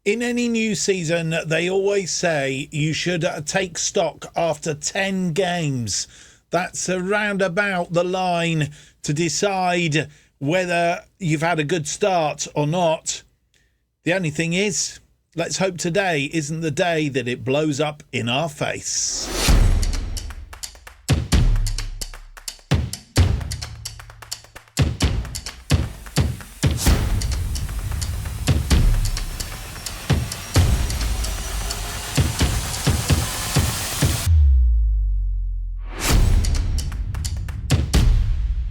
In any new season, they always say you should take stock after 10 games. That's around about the line to decide whether you've had a good start or not. The only thing is, let's hope today isn't the day that it blows up in our face.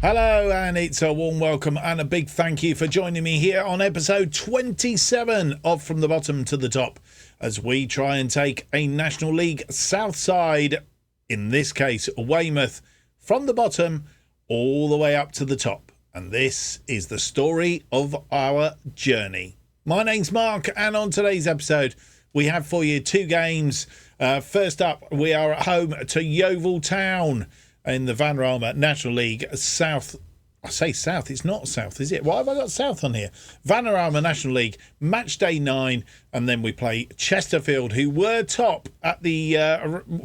Hello, and it's a warm welcome and a big thank you for joining me here on episode 27 of From the Bottom to the Top as we try and take a National League South side, in this case Weymouth, from the bottom all the way up to the top. And this is the story of our journey. My name's Mark, and on today's episode we have for you two games. First up, we are at home to Yeovil Town in the Vanarama National League South. I say South, it's not South, is it? Why have I got South on here? Vanarama National League, match day 9, and then we play Chesterfield, who were top at the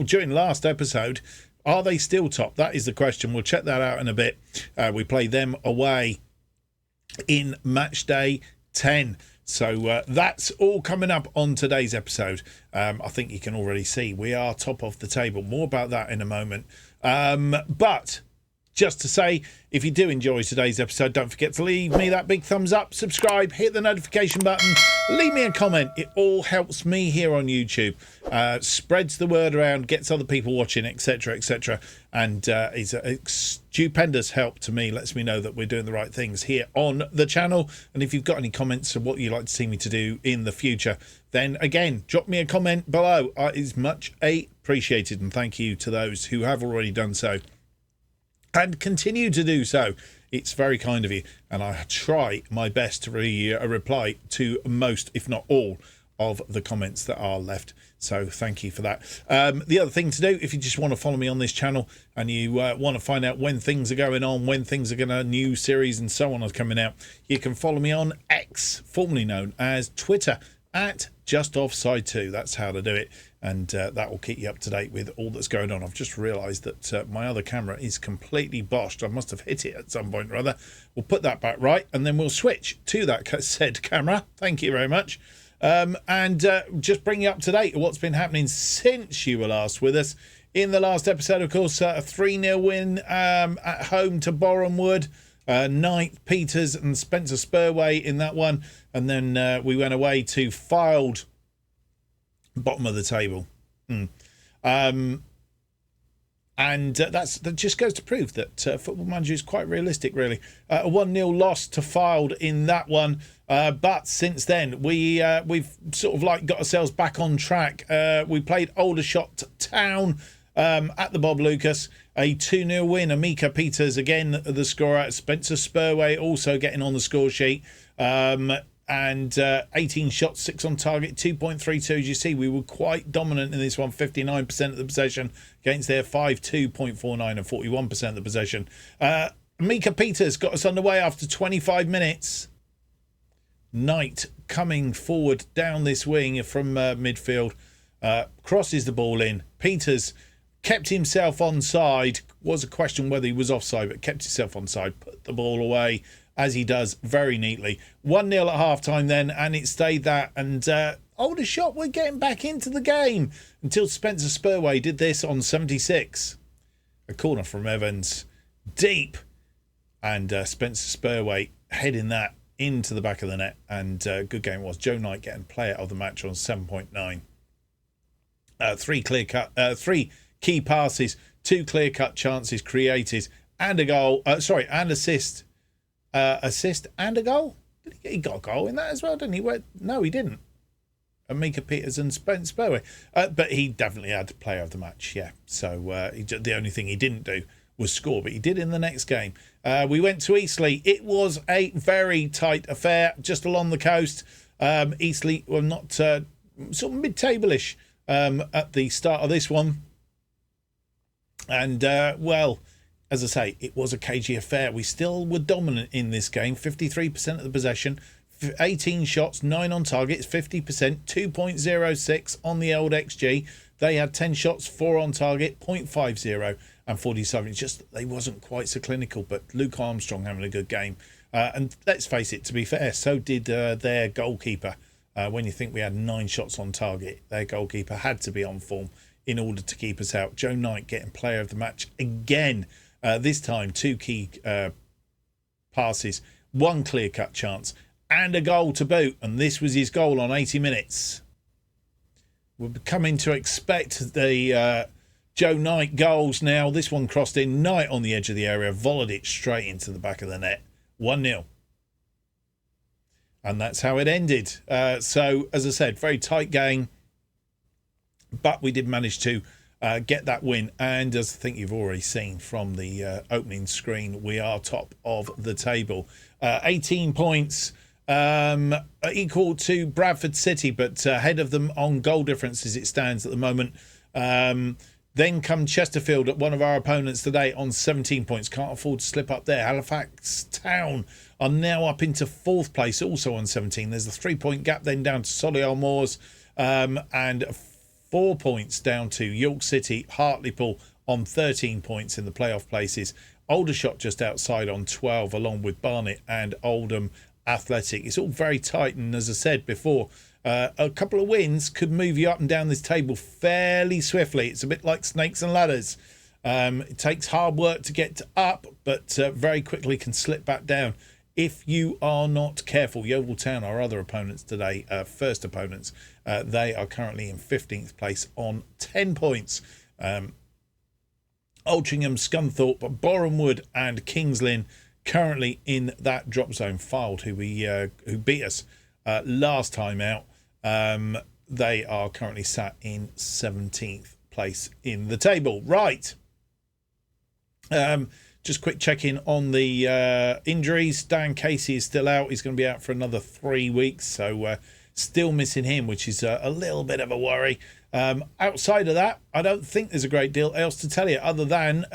during last episode. Are they still top? That is the question. We'll check that out in a bit. We play them away in match day 10. So that's all coming up on today's episode. I think you can already see we are top of the table. More about that in a moment. But just to say, if you do enjoy today's episode, don't forget to leave me that big thumbs up, subscribe, hit the notification button, leave me a comment. It all helps me here on YouTube, spreads the word around, gets other people watching, etc., etc. And is a stupendous help to me, lets me know that we're doing the right things here on the channel. And if you've got any comments of what you'd like to see me to do in the future, then again, drop me a comment below. It is much appreciated, and thank you to those who have already done so and continue to do so. It's very kind of you, and I try my best to reply to most, if not all, of the comments that are left. So thank you for that. The other thing to do, if you just want to follow me on this channel and you want to find out when things are going on, when things are going to, new series and so on are coming out, you can follow me on X, formerly known as Twitter, at JustOffside2. That's how to do it, and that will keep you up to date with all that's going on. I've just realised that my other camera is completely boshed. I must have hit it at some point or other. We'll put that back right, and then we'll switch to that said camera. Thank you very much. And just bring you up to date with what's been happening since you were last with us. In the last episode, of course, a 3-0 win at home to Borehamwood. Knight, Peters and Spencer Spurway in that one, and then we went away to Fylde, bottom of the table. And that just goes to prove that Football Manager is quite realistic, really. A 1-0 loss to Fylde in that one, but since then we've sort of like got ourselves back on track. We played Aldershot Town at the Bob Lucas, a 2-0 win. Amika Peters again the scorer. Spencer Spurway also getting on the score sheet, and 18 shots, 6 on target, 2.32. As you see, we were quite dominant in this one. 59% of the possession against their 5.2.49 and 41% of the possession. Amika Peters got us underway after 25 minutes. Knight coming forward down this wing from midfield, crosses the ball in. Peters kept himself onside. Was a question whether he was offside, but kept himself onside, put the ball away, as he does very neatly. 1-0 at half-time then, and it stayed that. And Aldershot were getting back into the game until Spencer Spurway did this on 76. A corner from Evans, deep. And Spencer Spurway heading that into the back of the net. And good game it was. Joe Knight getting player of the match on 7.9. 3 key passes, 2 clear-cut chances created, and a goal. And assist. Assist and a goal. He got a goal in that as well, didn't he? No, he didn't. Amika Peters and Spencer Spurway. But he definitely had player of the match, yeah. So the only thing he didn't do was score, but he did in the next game. We went to Eastleigh. It was a very tight affair just along the coast. Eastleigh were not sort of mid-table-ish at the start of this one. And, well, as I say, it was a cagey affair. We still were dominant in this game. 53% of the possession, 18 shots, 9 on target, it's 50%, 2.06 on the old XG. They had 10 shots, 4 on target, 0.50 and 47. It's just they wasn't quite so clinical, but Luke Armstrong having a good game. And let's face it, to be fair, so did their goalkeeper. When you think we had 9 shots on target, their goalkeeper had to be on form in order to keep us out. Joe Knight getting player of the match again. This time, 2 key passes, 1 clear-cut chance, and a goal to boot. And this was his goal on 80 minutes. We're coming to expect the Joe Knight goals now. This one crossed in, Knight on the edge of the area, volleyed it straight into the back of the net. 1-0. And that's how it ended. So, as I said, very tight game. But we did manage to get that win. And as I think you've already seen from the opening screen, we are top of the table. 18 points, equal to Bradford City, but ahead of them on goal difference as it stands at the moment. Then come Chesterfield at one of our opponents today on 17 points. Can't afford to slip up there. Halifax Town are now up into 4th place, also on 17. There's a 3-point gap then down to Solihull Moors, and 4 points down to York City, Hartlepool on 13 points in the playoff places. Aldershot just outside on 12, along with Barnet and Oldham Athletic. It's all very tight, and as I said before, a couple of wins could move you up and down this table fairly swiftly. It's a bit like snakes and ladders. It takes hard work to get up, but very quickly can slip back down if you are not careful. Yeovil Town, our other opponents today, first opponents, they are currently in 15th place on 10 points. Altrincham, Scunthorpe, Borehamwood and Kings Lynn currently in that drop zone. Fylde, who beat us last time out, they are currently sat in 17th place in the table. Right. Just quick check-in on the injuries. Dan Casey is still out. He's going to be out for another 3 weeks, so still missing him, which is a little bit of a worry. Outside of that, I don't think there's a great deal else to tell you, other than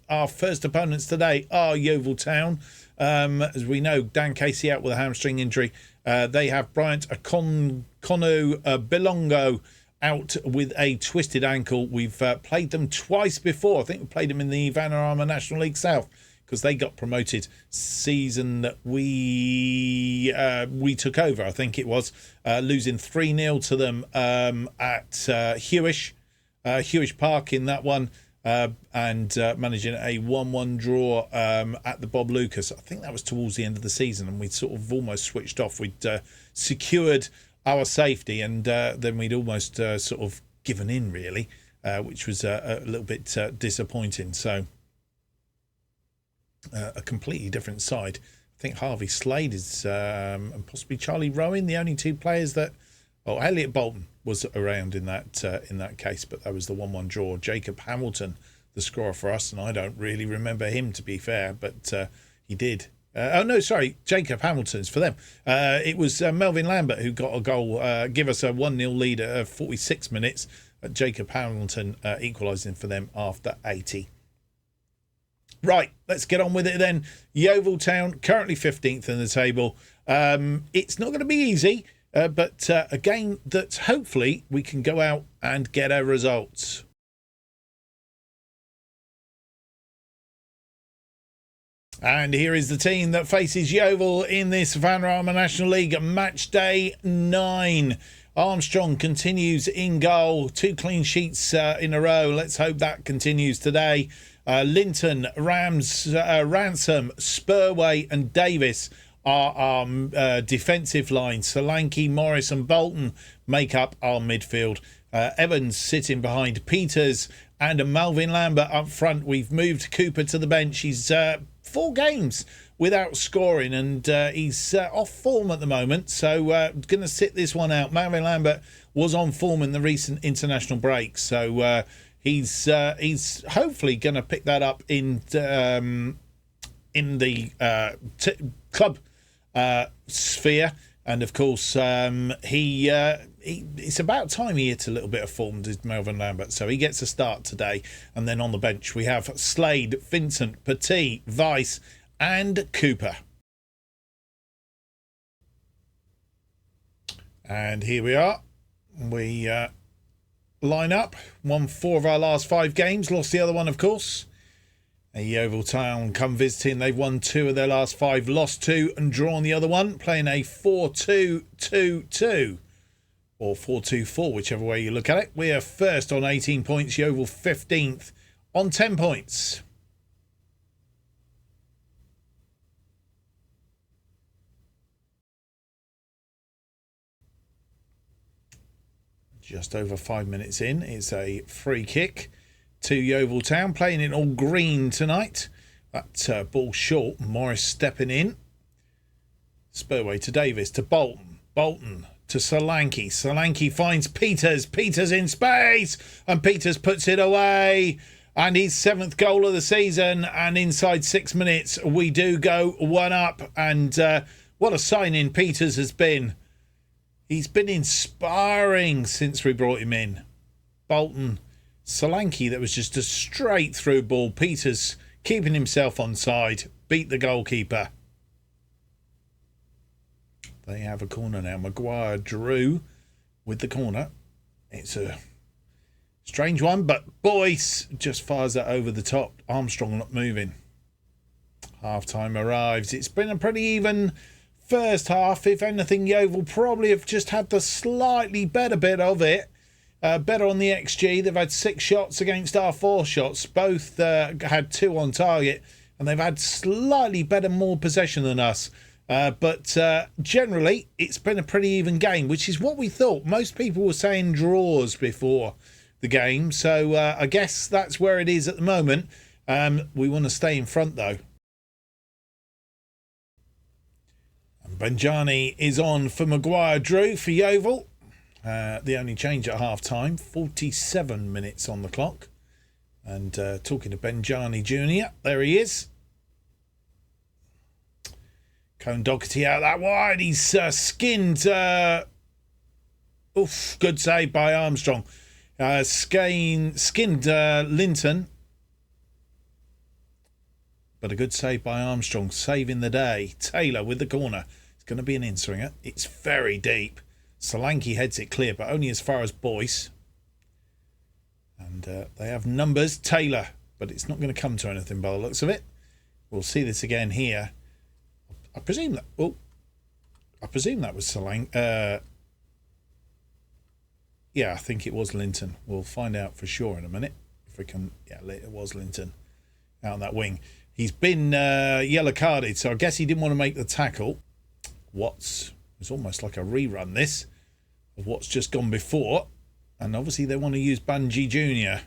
our first opponents today are Yeovil Town. As we know, Dan Casey out with a hamstring injury. They have Bryant Konu Bilongo out with a twisted ankle. We've played them twice before. I think we played them in the Vanarama National League South, because they got promoted season that we took over, I think it was, losing 3-0 to them at Hewish Park in that one, and managing a 1-1 draw at the Bob Lucas. I think that was towards the end of the season, and we'd sort of almost switched off. We'd secured our safety, and then we'd almost sort of given in, really, which was a little bit disappointing. So a completely different side. I think Harvey Slade is and possibly Charlie Rowan, the only 2 players that... Oh, Elliot Bolton was around in that case, but that was the 1-1 draw. Jacob Hamilton, the scorer for us, and I don't really remember him, to be fair, but he did. Jacob Hamilton's for them. It was Melvin Lambert who got a goal, give us a 1-0 lead at 46 minutes. Jacob Hamilton equalising for them after 80. Right, let's get on with it then. Yeovil Town, currently 15th in the table. It's not going to be easy, but a game that hopefully we can go out and get our results. And here is the team that faces Yeovil in this Vanarama National League match day 9. Armstrong continues in goal, 2 clean sheets in a row. Let's hope that continues today. Linton, Ransom, Spurway and Davis are our defensive line. Solanke, Morris and Bolton make up our midfield. Evans sitting behind Peters and Melvin Lambert up front. We've moved Cooper to the bench. He's 4 games without scoring, and he's off form at the moment, so going to sit this one out. Melvin Lambert was on form in the recent international break, so he's hopefully going to pick that up in the club sphere. And of course, it's about time he hit a little bit of form, did Melvin Lambert. So he gets a start today. And then on the bench, we have Slade, Vincent, Petit, Weiss and Cooper. And here we are. We line up. Won 4 of our last 5 games. Lost the other one, of course. Yeovil Town come visiting. They've won 2 of their last 5. Lost 2 and drawn the other one. Playing a 4-2-2-2. Or 4-2-4, whichever way you look at it. We are first on 18 points. Yeovil 15th on 10 points. Just over 5 minutes in, it's a free kick to Yeovil Town, playing it all green tonight. That ball short, Morris stepping in. Spurway to Davis, to Bolton. Bolton to Solanke. Solanke finds Peters. Peters in space, and Peters puts it away. And his 7th goal of the season, and inside 6 minutes, we do go 1 up. And what a signing Peters has been. He's been inspiring since we brought him in. Bolton, Solanke, that was just a straight through ball. Peters keeping himself onside, beat the goalkeeper. They have a corner now. Maguire drew with the corner. It's a strange one, but Boyce just fires that over the top. Armstrong not moving. Half time arrives. It's been a pretty even first half. If anything, Yeovil probably have just had the slightly better bit of it. Better on the XG. They've had 6 shots against our 4 shots. Both had 2 on target, and they've had slightly better, more possession than us. But generally, it's been a pretty even game, which is what we thought. Most people were saying draws before the game, so I guess that's where it is at the moment. We want to stay in front, though. Benjani is on for Maguire. Drew for Yeovil. The only change at half-time. 47 minutes on the clock. And talking to Benjani Jr., there he is. Cone Doherty out that wide. He's skinned. Good save by Armstrong. Skinned Linton. But a good save by Armstrong, saving the day. Taylor with the corner. It's going to be an in-swinger. It's very deep. Solanke heads it clear, but only as far as Boyce. And they have numbers. Taylor, but it's not going to come to anything by the looks of it. We'll see this again here. I presume that. Oh, I presume that was Solanke. Yeah, I think it was Linton. We'll find out for sure in a minute if we can. Yeah, it was Linton out on that wing. He's been yellow carded, so I guess he didn't want to make the tackle. It's almost like a rerun, this, of what's just gone before. And obviously they want to use Bungie Jr.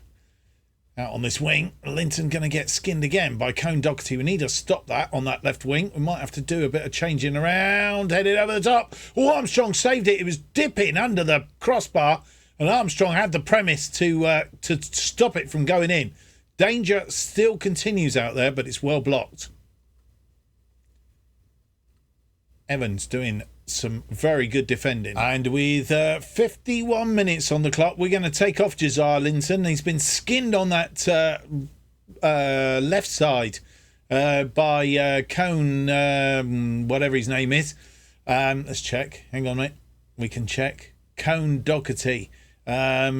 out on this wing. Linton going to get skinned again by Cone Doherty. We need to stop that on that left wing. We might have to do a bit of changing around. Headed over the top. Oh, Armstrong saved it. It was dipping under the crossbar. And Armstrong had the premise to stop it from going in. Danger still continues out there, but it's well blocked. Evans doing some very good defending. And with 51 minutes on the clock, we're going to take off Josiah Linton. He's been skinned on that left side by Cone, whatever his name is. Let's check. Hang on, mate. We can check. Cone Doherty.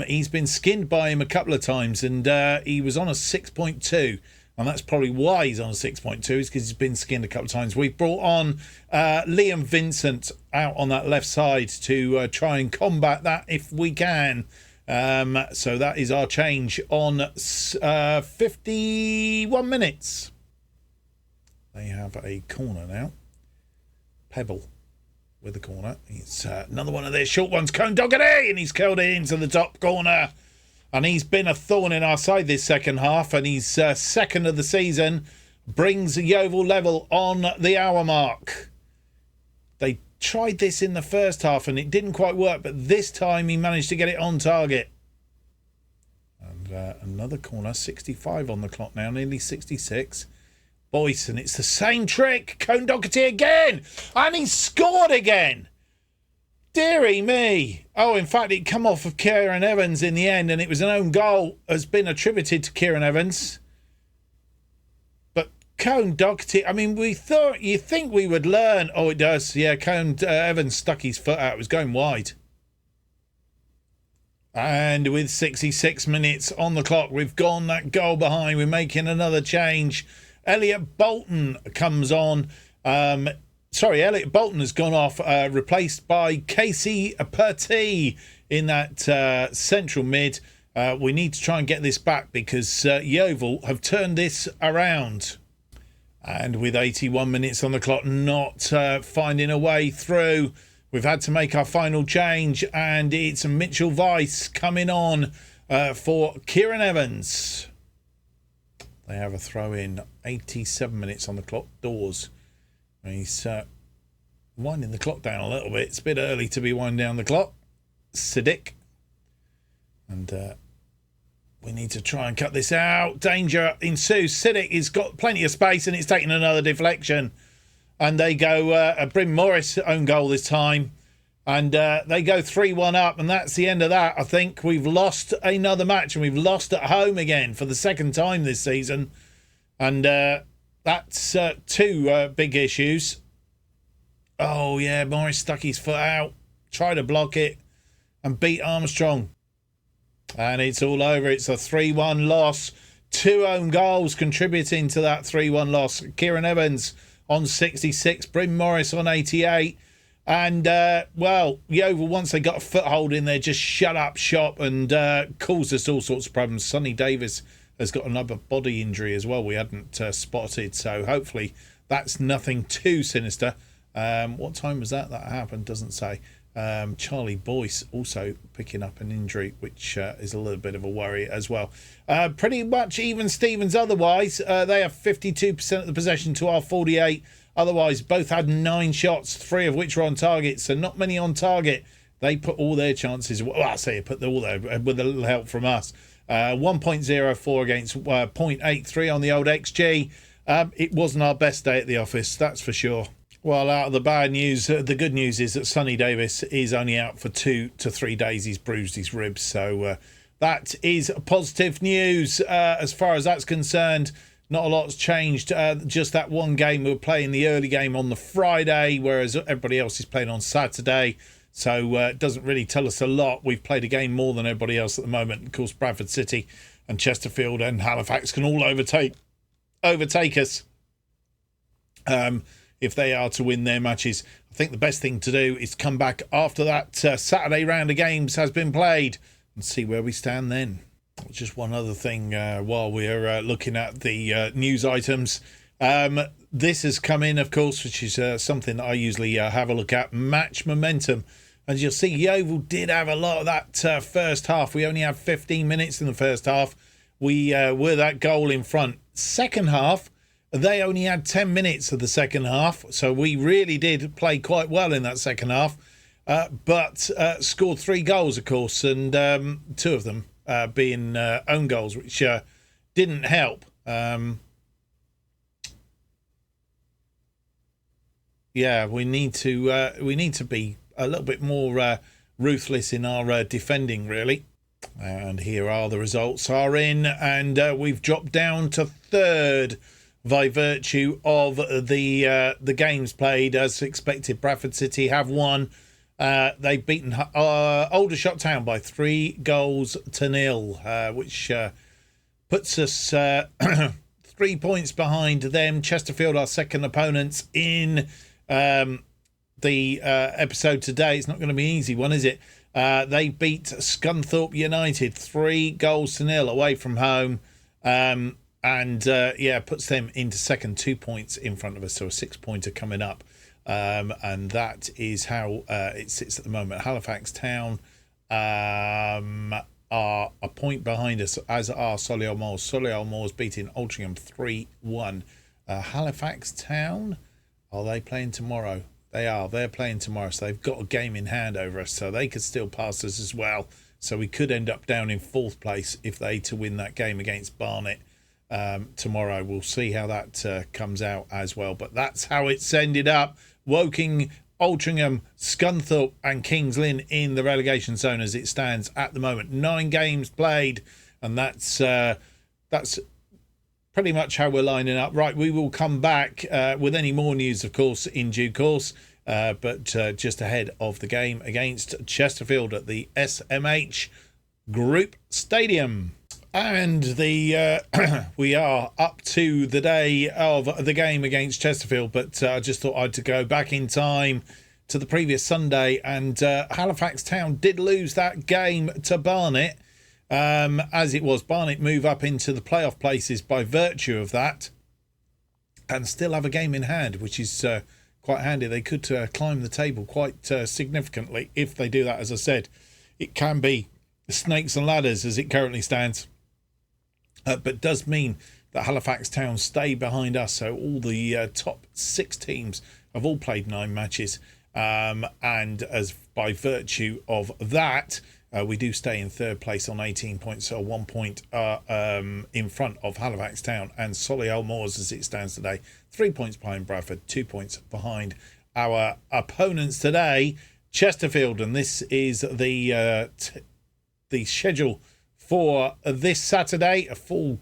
He's been skinned by him a couple of times, and he was on a 6.2, and that's probably why he's on a 6.2, is because he's been skinned a couple of times. We've brought on Liam Vincent out on that left side to try and combat that if we can. So that is our change on 51 minutes. They have a corner now. Pebble with the corner. It's another one of their short ones. Cone Doherty, and he's curled it into the top corner. And he's been a thorn in our side this second half, and he's second of the season. Brings Yeovil level on the hour mark. They tried this in the first half and it didn't quite work, but this time he managed to get it on target. And another corner, 65 on the clock now, nearly 66. Boyce, and it's the same trick. Cone Doherty again, and he scored again. Dearie me. Oh, in fact, it come off of Kieran Evans in the end, and it was an own goal, has been attributed to Kieran Evans. But Cone Doherty, I mean, you think we would learn. Oh, it does. Yeah, Cone Evans stuck his foot out. It was going wide. And with 66 minutes on the clock, we've gone that goal behind. We're making another change. Elliot Bolton comes on. Elliot Bolton has gone off, replaced by Casey Pertee in that central mid. We need to try and get this back because Yeovil have turned this around. And with 81 minutes on the clock, not finding a way through, we've had to make our final change, and it's Mitchell Weiss coming on for Kieran Evans. They have a throw in. 87 minutes on the clock. Dawes. He's winding the clock down a little bit. It's a bit early to be winding down the clock. Siddiq. And we need to try and cut this out. Danger ensues. Siddiq has got plenty of space, and it's taking another deflection. And they go a Bryn Morris own goal this time. And they go 3-1 up, and that's the end of that. I think we've lost another match, and we've lost at home again for the second time this season. And that's two big issues. Oh, yeah, Morris stuck his foot out, tried to block it, and beat Armstrong. And it's all over. It's a 3-1 loss. 2 own goals contributing to that 3-1 loss. Kieran Evans on 66, Bryn Morris on 88. And, Yeovil, once they got a foothold in there, just shut up shop and caused us all sorts of problems. Sonny Davis has got another body injury as well we hadn't spotted. So hopefully that's nothing too sinister. What time was that happened? Doesn't say. Charlie Boyce also picking up an injury, which is a little bit of a worry as well. Pretty much even Stevens otherwise. They have 52% of the possession to our 48. Otherwise, both had 9 shots, 3 of which were on target, so not many on target. They put all their chances, well, I say put all there with a little help from us. 1.04 against 0.83 on the old XG. It wasn't our best day at the office, that's for sure. Well, out of the bad news, the good news is that Sonny Davis is only out for 2 to 3 days. He's bruised his ribs, so that is positive news as far as that's concerned. Not a lot's changed. Just that one game we were playing the early game on the Friday, whereas everybody else is playing on Saturday. So it doesn't really tell us a lot. We've played a game more than everybody else at the moment. Of course, Bradford City and Chesterfield and Halifax can all overtake us if they are to win their matches. I think the best thing to do is come back after that Saturday round of games has been played and see where we stand then. Just one other thing while we're looking at the news items. This has come in, of course, which is something that I usually have a look at. Match momentum. As you'll see, Yeovil did have a lot of that first half. We only had 15 minutes in the first half. We were that goal in front. Second half, they only had 10 minutes of the second half. So we really did play quite well in that second half. But scored 3 goals, of course, and 2 of them being own goals, which didn't help. We need to be a little bit more ruthless in our defending, really. And here are the results are in, and we've dropped down to 3rd by virtue of the games played. As expected, Bradford City have won. They've beaten Aldershot Town by 3-0, which puts us 3 points behind them. Chesterfield, our second opponents in the episode today. It's not going to be an easy one, is it? They beat Scunthorpe United 3-0 away from home. Puts them into second, 2 points in front of us. So a 6-pointer coming up. And that is how it sits at the moment. Halifax Town are a point behind us, as are Solihull Moors. Solihull Moors beating Altrincham 3-1. Halifax Town, are they playing tomorrow? They are. They're playing tomorrow, so they've got a game in hand over us, so they could still pass us as well. So we could end up down in 4th place if they to win that game against Barnet tomorrow. We'll see how that comes out as well. But that's how it's ended up. Woking, Altrincham, Scunthorpe and Kings Lynn in the relegation zone as it stands at the moment. 9 games played, and that's pretty much how we're lining up. Right, we will come back with any more news, of course, in due course. But just ahead of the game against Chesterfield at the SMH Group Stadium. And the we are up to the day of the game against Chesterfield, but I just thought I'd go back in time to the previous Sunday, and Halifax Town did lose that game to Barnet. As it was, Barnet move up into the playoff places by virtue of that, and still have a game in hand, which is quite handy. They could climb the table quite significantly if they do that. As I said, it can be snakes and ladders as it currently stands. But does mean that Halifax Town stay behind us. So all the top 6 teams have all played 9 matches. And as by virtue of that, we do stay in 3rd place on 18 points. So 1 point in front of Halifax Town and Solihull Moors as it stands today. 3 points behind Bradford, 2 points behind our opponents today, Chesterfield. And this is the schedule for this Saturday, a full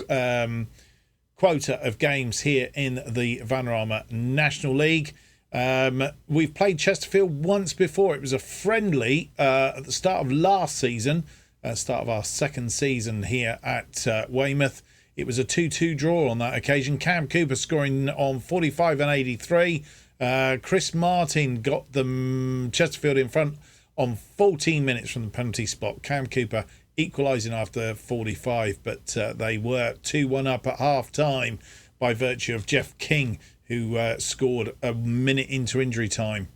quota of games here in the Vanarama National League. We've played Chesterfield once before. It was a friendly at the start of last season, start of our 2nd season here at Weymouth. It was a 2-2 draw on that occasion. Cam Cooper scoring on 45 and 83. Chris Martin got the Chesterfield in front on 14 minutes from the penalty spot. Cam Cooper equalising after 45, but they were 2-1 up at half-time by virtue of Jeff King, who scored a minute into injury time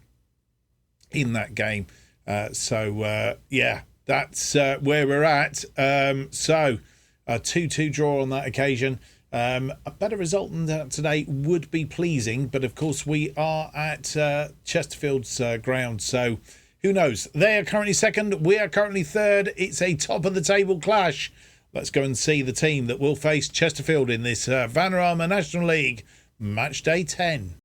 in that game. Yeah, that's where we're at. So a 2-2 draw on that occasion. A better result than that today would be pleasing, but of course we are at Chesterfield's ground, so who knows? They are currently 2nd. We are currently 3rd. It's a top-of-the-table clash. Let's go and see the team that will face Chesterfield in this Vanarama National League Match Day 10.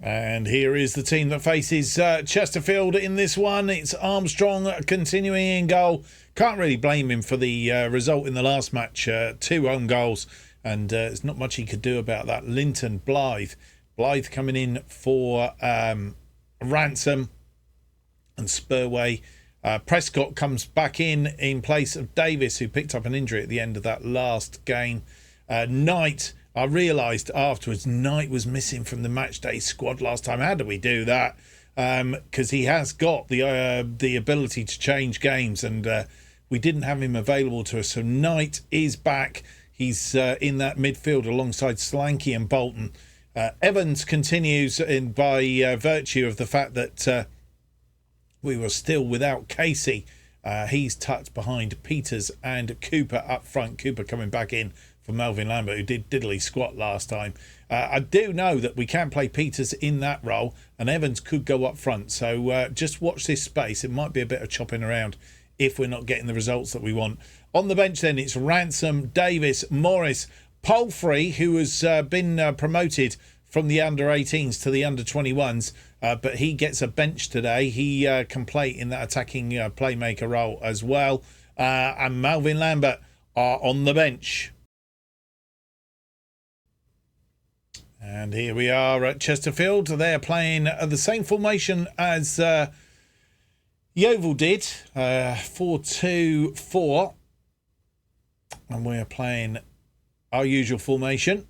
And here is the team that faces Chesterfield in this one. It's Armstrong continuing in goal. Can't really blame him for the result in the last match. 2 own goals, and there's not much he could do about that. Linton, Blythe coming in for Ransom and Spurway. Prescott comes back in place of Davis, who picked up an injury at the end of that last game. Knight, I realised afterwards, Knight was missing from the matchday squad last time. How do we do that? Because he has got the ability to change games, and we didn't have him available to us. So Knight is back. He's in that midfield alongside Slanky and Bolton. Evans continues in by virtue of the fact that we were still without Casey. He's tucked behind Peters and Cooper up front. Cooper coming back in for Melvin Lambert, who did diddly squat last time. I do know that we can play Peters in that role, and Evans could go up front. So just watch this space. It might be a bit of chopping around if we're not getting the results that we want. On the bench then, it's Ransom, Davis, Morris, Palfrey, who has been promoted from the under-18s to the under-21s, but he gets a bench today. He can play in that attacking playmaker role as well. And Melvin Lambert are on the bench. And here we are at Chesterfield. They're playing the same formation as Yeovil did, 4-2-4. And we're playing our usual formation.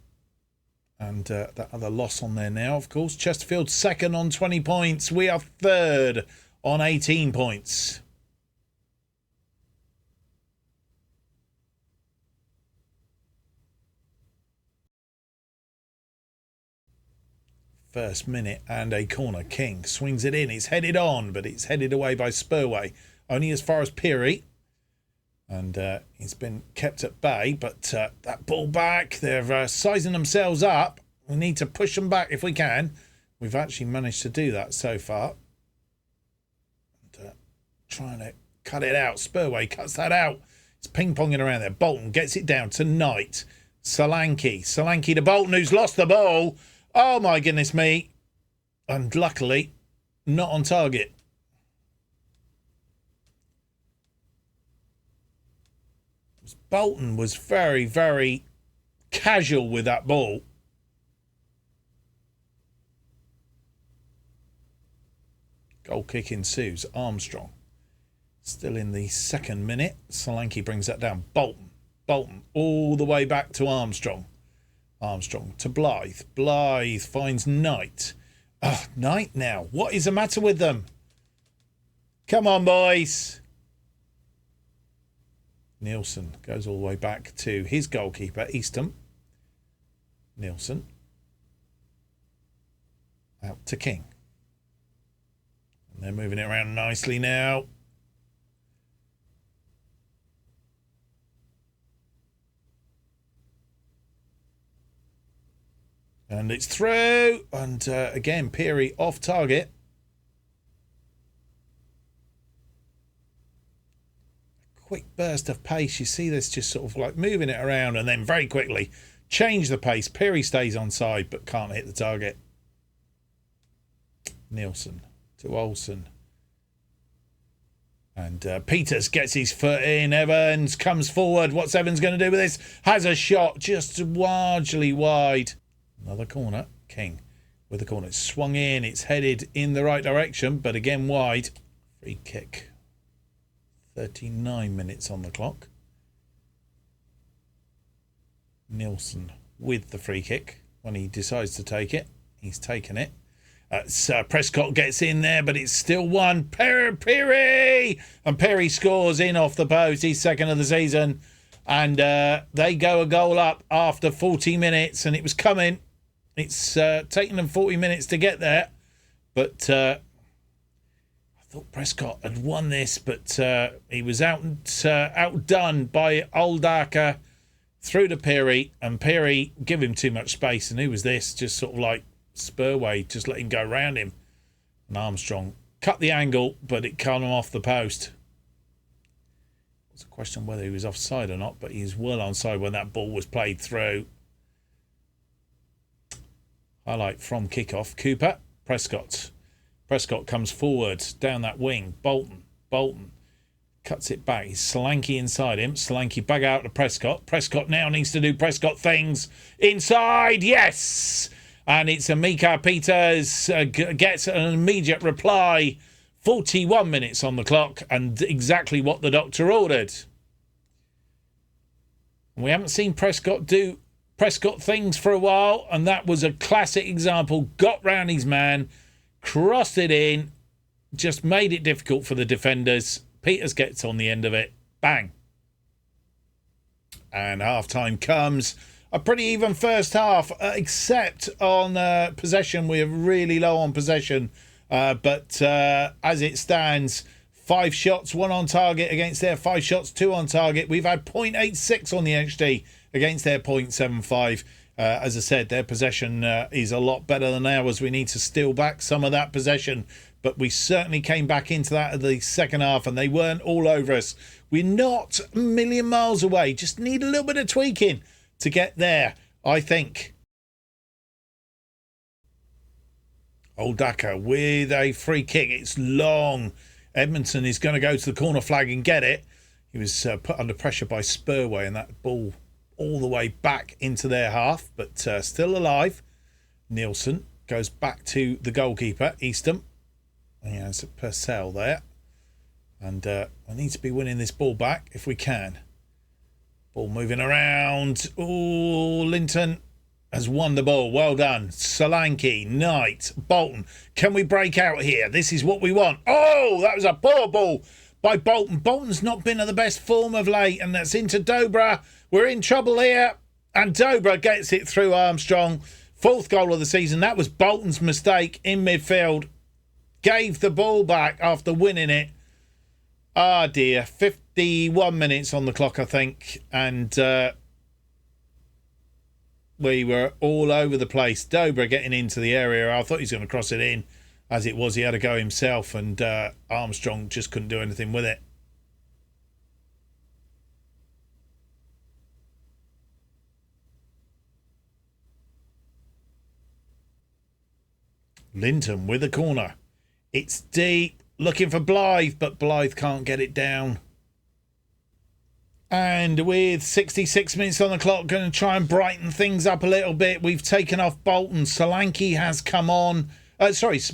And that other loss on there now, of course. Chesterfield 2nd on 20 points. We are 3rd on 18 points. First minute and a corner. King swings it in. It's headed on, but it's headed away by Spurway. Only as far as Peary. And he's been kept at bay, but that ball back, they're sizing themselves up. We need to push them back if we can. We've actually managed to do that so far. And, trying to cut it out. Spurway cuts that out. It's ping-ponging around there. Bolton gets it down to Knight. Solanke to Bolton, who's lost the ball. Oh, my goodness me. And luckily, not on target. Bolton was very, very casual with that ball. Goal kick ensues. Armstrong. Still in the second minute. Solanke brings that down. Bolton. Bolton all the way back to Armstrong. Armstrong to Blythe. Blythe finds Knight. Oh, Knight now. What is the matter with them? Come on, boys. Nielsen goes all the way back to his goalkeeper, Eastham. Nielsen. Out to King. And they're moving it around nicely now. And it's through. And again, Peary off target. Quick burst of pace. You see this just sort of like moving it around and then very quickly change the pace. Peary stays on side but can't hit the target. Nielsen to Olsen. And Peters gets his foot in. Evans comes forward. What's Evans going to do with this? Has a shot just largely wide. Another corner. King with the corner. It's swung in. It's headed in the right direction, but again wide. Free kick. 39 minutes on the clock. Nielsen with the free kick. When he decides to take it, he's taken it. Prescott gets in there, but it's still one. Peary! And Peary scores in off the post. He's second of the season. And they go a goal up after 40 minutes, and it was coming. It's taken them 40 minutes to get there. But I thought Prescott had won this, but he was outdone by Oldaker through to Peary. And Peary gave him too much space. And who was this? Just sort of like Spurway, just let him go round him. And Armstrong cut the angle, but it came off the post. It's a question whether he was offside or not, but he's well onside when that ball was played through. Highlight from kickoff. Cooper. Prescott. Prescott comes forward down that wing. Bolton cuts it back. He's Solanke inside him. Solanke back out to Prescott. Prescott now needs to do Prescott things. Inside. Yes! And it's Amika Peters gets an immediate reply. 41 minutes on the clock and exactly what the doctor ordered. We haven't seen Prescott do Prescott things for a while, and that was a classic example. Got round his man, crossed it in, just made it difficult for the defenders. Peters gets on the end of it. Bang. And half-time comes. A pretty even first half, except on possession. We're really low on possession. But as it stands, 5 shots, 1 on target against their 5 shots, 2 on target. We've had 0.86 on the XG against their 0.75. As I said, their possession is a lot better than ours. We need to steal back some of that possession. But we certainly came back into that in the second half, and they weren't all over us. We're not a million miles away. Just need a little bit of tweaking to get there, I think. Oldaker with a free kick. It's long. Edmondson is going to go to the corner flag and get it. He was put under pressure by Spurway, and that ball all the way back into their half, but still alive. Nielsen goes back to the goalkeeper, Eastham. He has Purcell there. And we need to be winning this ball back if we can. Ball moving around. Oh, Linton has won the ball. Well done. Solanke, Knight, Bolton. Can we break out here? This is what we want. Oh, that was a poor ball by Bolton. Bolton's not been at the best form of late, and that's into Dobra. We're in trouble here. And Dobra gets it through Armstrong. 4th goal of the season. That was Bolton's mistake in midfield. Gave the ball back after winning it. Ah, dear. 51 minutes on the clock, I think. And we were all over the place. Dobra getting into the area. I thought he was going to cross it in. As it was, he had to go himself. And Armstrong just couldn't do anything with it. Linton with a corner. It's deep. Looking for Blythe, but Blythe can't get it down. And with 66 minutes on the clock, going to try and brighten things up a little bit. We've taken off Bolton. Solanke has come on.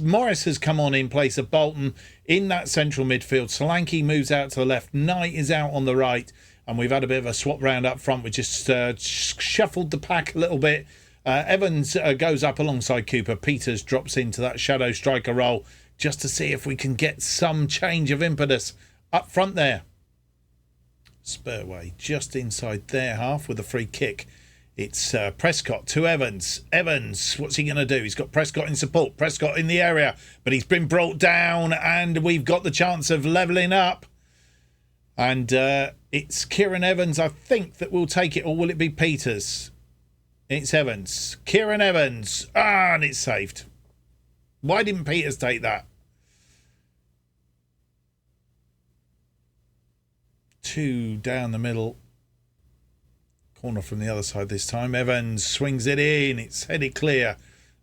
Morris has come on in place of Bolton in that central midfield. Solanke moves out to the left. Knight is out on the right. And we've had a bit of a swap round up front. We just shuffled the pack a little bit. Evans goes up alongside Cooper. Peters drops into that shadow striker role just to see if we can get some change of impetus up front there. Spurway just inside their half with a free kick. It's Prescott to Evans. Evans, what's he going to do? He's got Prescott in support. Prescott in the area, but he's been brought down and we've got the chance of levelling up. And it's Kieran Evans, I think, that will take it, or will it be Peters? It's Evans. Kieran Evans. And it's saved. Why didn't Peters take that? Two down the middle. Corner from the other side this time. Evans swings it in. It's headed clear.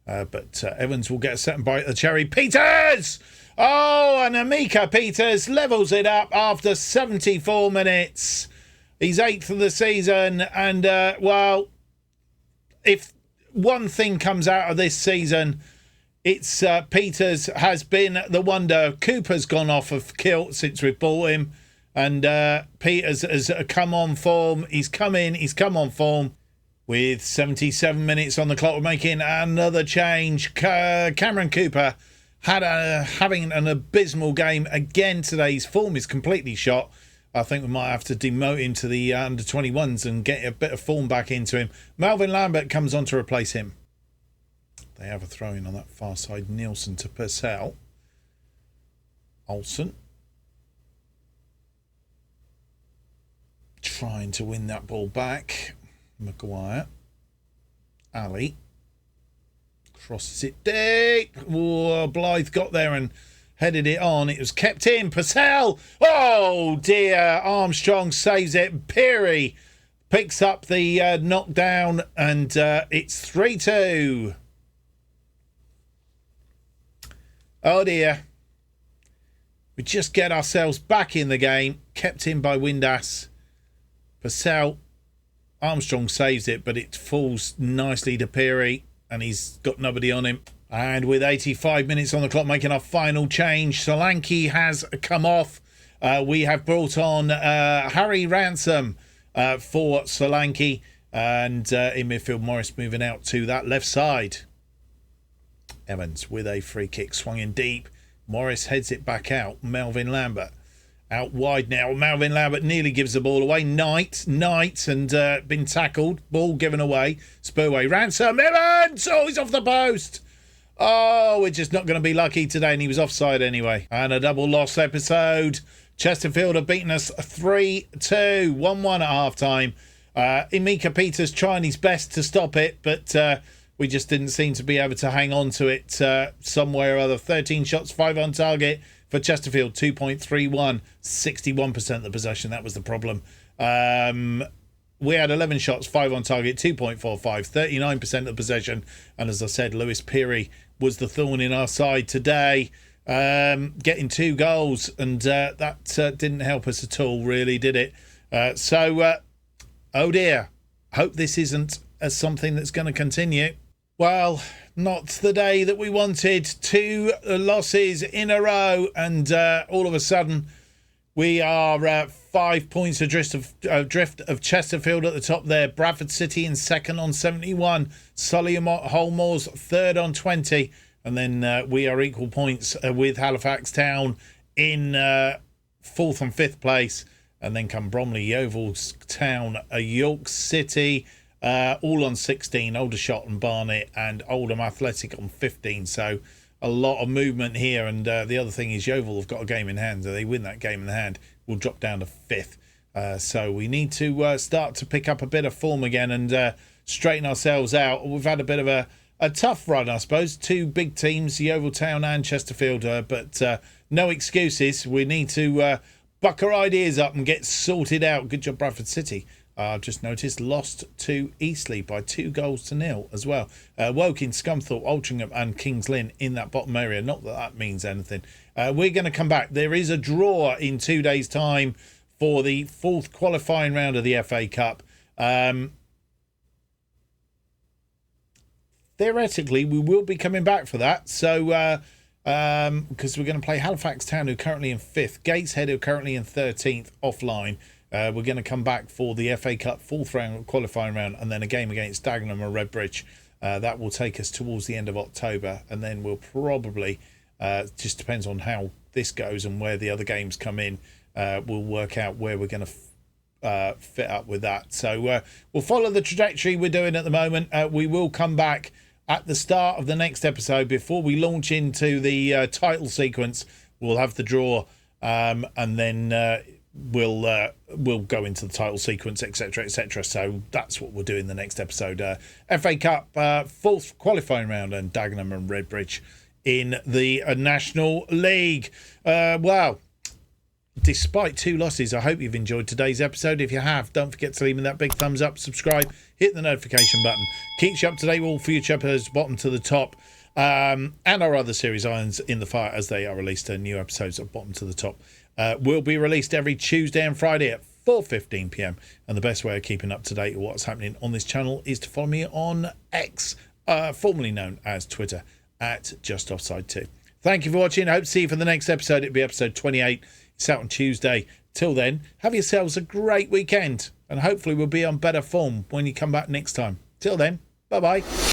But Evans will get a second bite of the cherry. Peters! Oh, and Amika Peters levels it up after 74 minutes. He's 8th of the season. And, well, if one thing comes out of this season, it's Peters has been the wonder. Cooper's gone off of kilt since we bought him. And Peters has come on form. He's come on form. With 77 minutes on the clock, we're making another change. Cameron Cooper having an abysmal game again today. His form is completely shot. I think we might have to demote him to the under-21s and get a bit of form back into him. Melvin Lambert comes on to replace him. They have a throw-in on that far side. Nielsen to Purcell. Olsen. Trying to win that ball back. Maguire. Ali. Crosses it deep. Oh, Blythe got there and headed it on. It was kept in. Purcell. Oh dear. Armstrong saves it. Peary picks up the knockdown and it's 3-2. Oh dear. We just get ourselves back in the game. Kept in by Windass. Purcell, Armstrong saves it, but it falls nicely to Peary, and he's got nobody on him. And with 85 minutes on the clock, making our final change, Solanke has come off. We have brought on Harry Ransom for Solanke, and in midfield, Morris moving out to that left side. Evans with a free kick, swung in deep. Morris heads it back out. Melvin Lambert. Out wide now. Melvin Lambert nearly gives the ball away. Knight and been tackled. Ball given away. Spurway. Ransom. Evans! Oh, he's off the post. Oh, we're just not going to be lucky today. And he was offside anyway. And a double loss episode. Chesterfield have beaten us 3-2. 1-1 at half-time. Emeka Peters trying his best to stop it. But we just didn't seem to be able to hang on to it some way or other. 13 shots, 5 on target. For Chesterfield, 2.31, 61% of the possession. That was the problem. We had 11 shots, 5 on target, 2.45, 39% of the possession. And as I said, Lewis Peary was the thorn in our side today, getting 2 goals. And that didn't help us at all, really, did it? Oh dear. Hope this isn't something that's going to continue. Well, not the day that we wanted. 2 losses in a row, and all of a sudden we are 5 points adrift of Chesterfield at the top there. Bradford City in second on 71. Solihull Moors third on 20. And then we are equal points with Halifax Town in 4th and 5th place. And then come Bromley, Yeovil Town, York City, all on 16, Aldershot and Barnet, and Oldham Athletic on 15. So a lot of movement here. And the other thing is Yeovil have got a game in hand. So they win that game in hand, we'll drop down to 5th. So we need to start to pick up a bit of form again and straighten ourselves out. We've had a bit of a tough run, I suppose. 2 big teams, Yeovil Town and Chesterfield, but no excuses. We need to buck our ideas up and get sorted out. Good job, Bradford City. I've just noticed lost to Eastleigh by 2-0 as well. Woking, Scunthorpe, Altrincham and Kings Lynn in that bottom area. Not that that means anything. We're going to come back. There is a draw in 2 days' time for the fourth qualifying round of the FA Cup. Theoretically, we will be coming back for that. So, because we're going to play Halifax Town, who are currently in 5th, Gateshead, who are currently in 13th, offline. We're going to come back for the FA Cup fourth round qualifying round, and then a game against Dagenham or Redbridge. That will take us towards the end of October, and then we'll probably, just depends on how this goes and where the other games come in, we'll work out where we're going to fit up with that. So we'll follow the trajectory we're doing at the moment. We will come back at the start of the next episode before we launch into the title sequence. We'll have the draw, and then we'll go into the title sequence, etc., etc. So that's what we'll do in the next episode. FA Cup fourth qualifying round, and Dagenham and Redbridge in the National League. Wow. Despite 2 losses, I hope you've enjoyed today's episode. If you have, don't forget to leave me that big thumbs up, subscribe, hit the notification button. Keeps you up to date with all future episodes, bottom to the top, and our other series, Irons in the Fire, as they are released. New episodes at bottom to the top will be released every Tuesday and Friday at 4:15 p.m. And the best way of keeping up to date with what's happening on this channel is to follow me on X, formerly known as Twitter, at JustOffside2. Thank you for watching. I hope to see you for the next episode. It'll be episode 28. It's out on Tuesday. Till then, have yourselves a great weekend, and hopefully we'll be on better form when you come back next time. Till then, bye-bye.